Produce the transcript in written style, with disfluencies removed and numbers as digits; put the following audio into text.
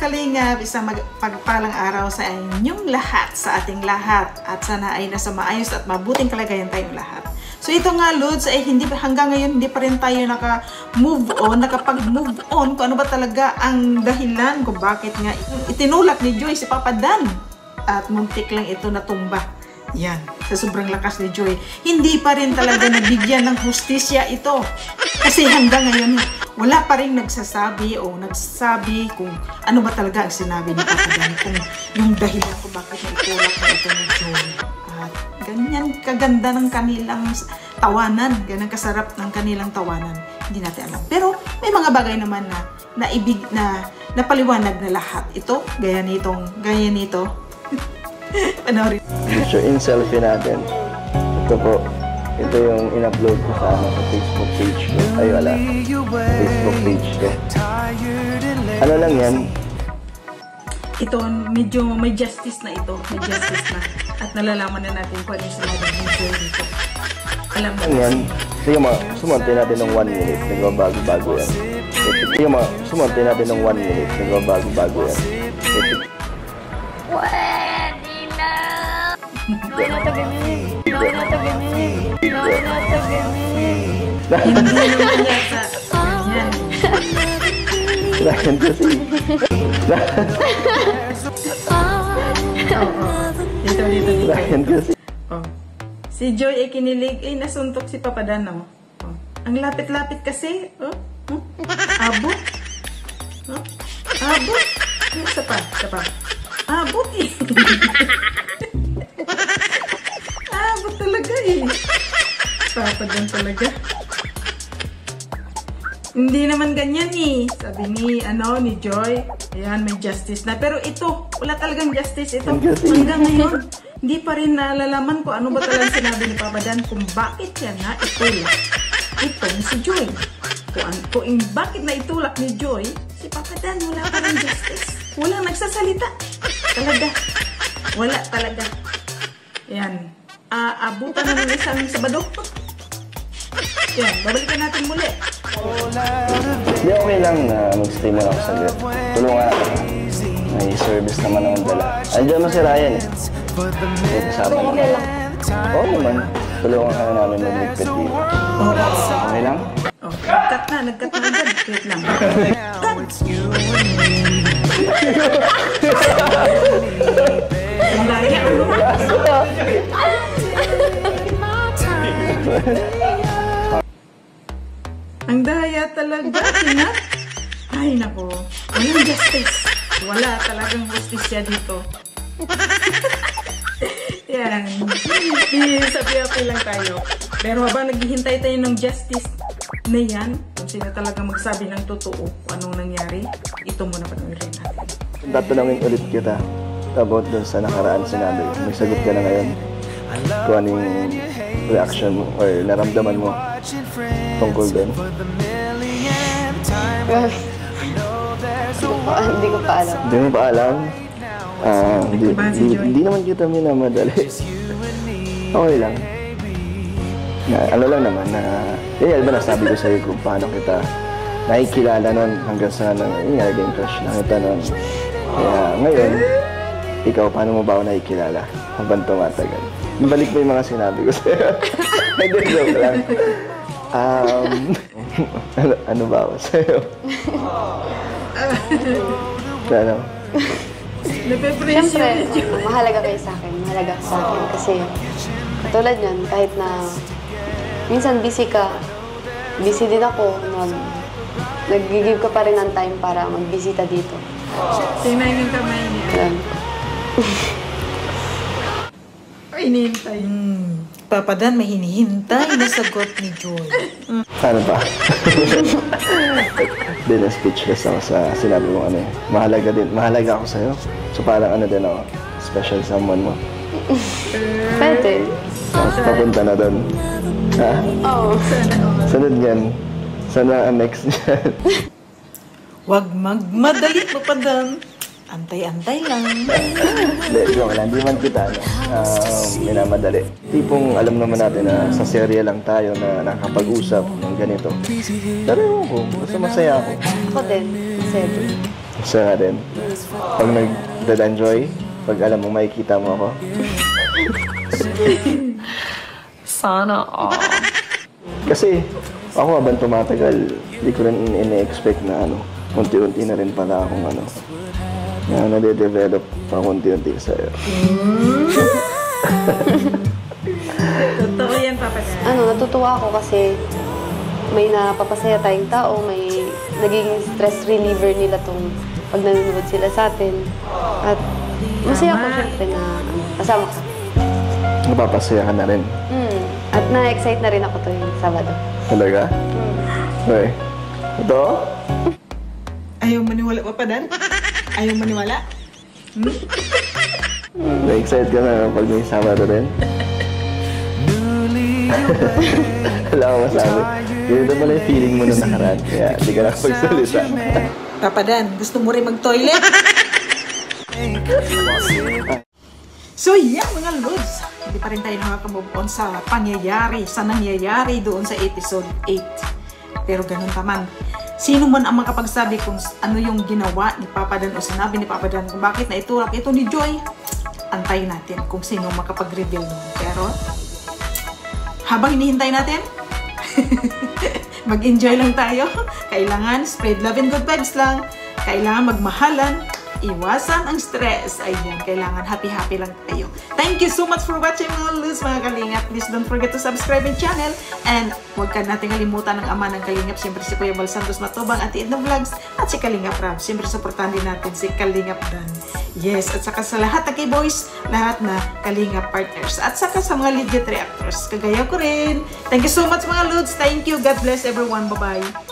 Kalingap, isang pagpalang araw sa inyong lahat, sa ating lahat. At sana ay nasa maayos at mabuting kalagayan tayong lahat. So ito nga, Lods, ay hanggang ngayon hindi pa rin tayo nakapag-move on kung ano ba talaga ang dahilan kung bakit nga itinulak ni Joy si Papa Dan. At muntik lang ito natumba. Yan, sa sobrang lakas ni Joy. Hindi pa rin talaga nabigyan ng hustisya ito. Kasi hanggang ngayon, wala pa rin nagsasabi kung ano ba talaga ang sinabi ni Papa Dan, kung yung dahilan kung bakit naitulak na ito ni Joy. At ganyan kaganda ng kanilang tawanan, ganyan kasarap ng kanilang tawanan. Hindi natin alam. Pero may mga bagay naman na napaliwanag na lahat. Ito, gaya nito. Panoorin. Yung selfie natin. Ito po. Ito yung in-upload ko sa Facebook page ko. Ay, wala. Facebook page ko. Ano lang yan? Ito, medyo may justice na ito. May justice na. At nalalaman na natin kung ano yung sinabi ng Joy dito. Alam mo. Yan. Sige ma, sumonte natin ng 1 minute. Nagbabago-bago yan. Sige ma, sumonte natin ng 1 minute. Nagbabago-bago yan. Hindi na ganyan. Hindi naman yata. Yan. Kailangan kasi. Dito. Kailangan kasi. Oh. Si Joy ay kinilig. Nasuntok si Papa Dan. Oh. Ang lapit-lapit kasi. Oh. Abot. Oh. Abot. Isa pa. Abot eh. Abot talaga eh. Papa Dan talaga. Hindi naman ganyan eh. Sabi ni Joy. Ayan, may justice na. Pero ito, wala talagang justice. Ito, hanggang ngayon, hindi pa rin nalalaman ko ano ba talagang sinabi ni Papa Dan kung bakit siya na itulak itong si Joy. Kung bakit na itulak ni Joy, si Papa Dan, wala pa rin justice. Walang nagsasalita. Talaga. Wala talaga. Ayan. Abutan na ng isang Sabado. Yan, babalikan natin muli. Hindi, okay lang na mag-stay mo lang sa saglit. Tulungan ako. May service naman akong dala. Andiyan mo si Ryan eh. Kasama Okay lang. Oo naman. Tulungan ka na namin mag-ligpit dito. Okay lang? Oh, nagkat na agad. Wait lang. Ang daya, ano? Ang daya talaga, Tina. Ay, nako. Walang justice. Wala talagang justisya dito. Yan. Sabi lang tayo. Pero habang naghihintay tayo ng justice na yan, kung sino talaga magsabi ng totoo kung anong nangyari, ito muna panoorin natin. Tatanungin ulit kita about dun sa nakaraan sinabi. May sagot ka na ngayon. Kung anong reaction mo or naramdaman mo tungkol dun. Hindi ko pa alam. Hindi mo pa alam? Hindi naman kita minamadali. Okay lang. Ano lang naman na... ba nasabi ko sa'yo kung paano kita nakikilala nun hanggang sa naging crush na kita nun. Kaya ngayon, ikaw, paano mo ba ako nakikilala habang tumatagal? Balik mo yung mga sinabi ko sa'yo. Hindi, joke lang. Ano ba ako sa'yo? Ano? Siyempre, mahalaga kayo sa akin. Mahalaga ka sa akin. Kasi, katulad yan, kahit na minsan busy din ako, nag-give ka pa rin ng time para magbisita dito. Tingnan yung kamay niya. Yan. Ay, hinihintay. Papa Dan, may hinihintay na sagot ni Joy. Ano ba? Din na speechless ako sa sinabi mo ano eh. Mahalaga ako sa'yo. So parang ano din ako, special someone mo. Pwede. Papunta na doon. Ha? Oo. Sunod yan. Sana ang next niyan. Huwag magmadali, Papa Dan. Antay-antay lang. Hindi, joke lang. Di man kita, minamadali. Tipong alam naman natin na sa serye lang tayo na nakapag-usap ng ganito. Pero ewan ko, basta masaya ako. Ako din. Masaya din. Siya din. Pag nag-enjoy, pag alam mo makikita mo ako. Sana all. Kasi ako habang tumatagal, hindi ko rin ine-expect na unti-unti na rin pala akong na nade-develop pa unti-unti sa'yo. Totoo yan, Papa Dan. Natutuwa ako kasi may napapasaya tayong tao, may nagiging stress reliever nila tong pag nanonood sila sa atin. At masaya ako syempre na kasama ka. Napapasaya ka na rin. At na-excite na rin ako tuwing Sabado. Talaga? Okay. Ito? Ayaw maniwala, Papa Dan? Ayaw maniwala? Na-excite ka na pag may Sabado rin? Wala akong masabi. Ganito pala yung feeling mo nung nakaraan. Kaya hindi ka nakapagsalita. Papa Dan, gusto mo rin mag-toilet? So yeah, mga lods. Hindi pa rin tayo nakaka-move on sa pangyayari, sa nangyayari doon sa episode 8. Pero ganun pa man. Sino man ang makapagsabi kung ano yung ginawa ni Papa Dan o sinabi ni Papa Dan kung bakit na itulak ito ni Joy, antayin natin kung sino makapag-reveal nun. Pero habang hinihintay natin, mag-enjoy lang tayo. Kailangan spread love and good vibes lang. Kailangan magmahalan. Iwasan ang stress. Ayan, kailangan happy-happy lang tayo. Thank you so much for watching mga lods, mga kalingap. Please don't forget to subscribe my channel. And huwag ka natin kalimutan ng ama ng kalingap. Siyempre si Kuya Bal Santos Matubang at Edna Vlogs at si Kalingap Rab. Siyempre supportan din natin si Kalingap Dan. Yes, at saka sa lahat na K-Boys, lahat na Kalingap partners. At saka sa mga legit reactors. Kagaya ko rin. Thank you so much mga lods. Thank you. God bless everyone. Bye-bye.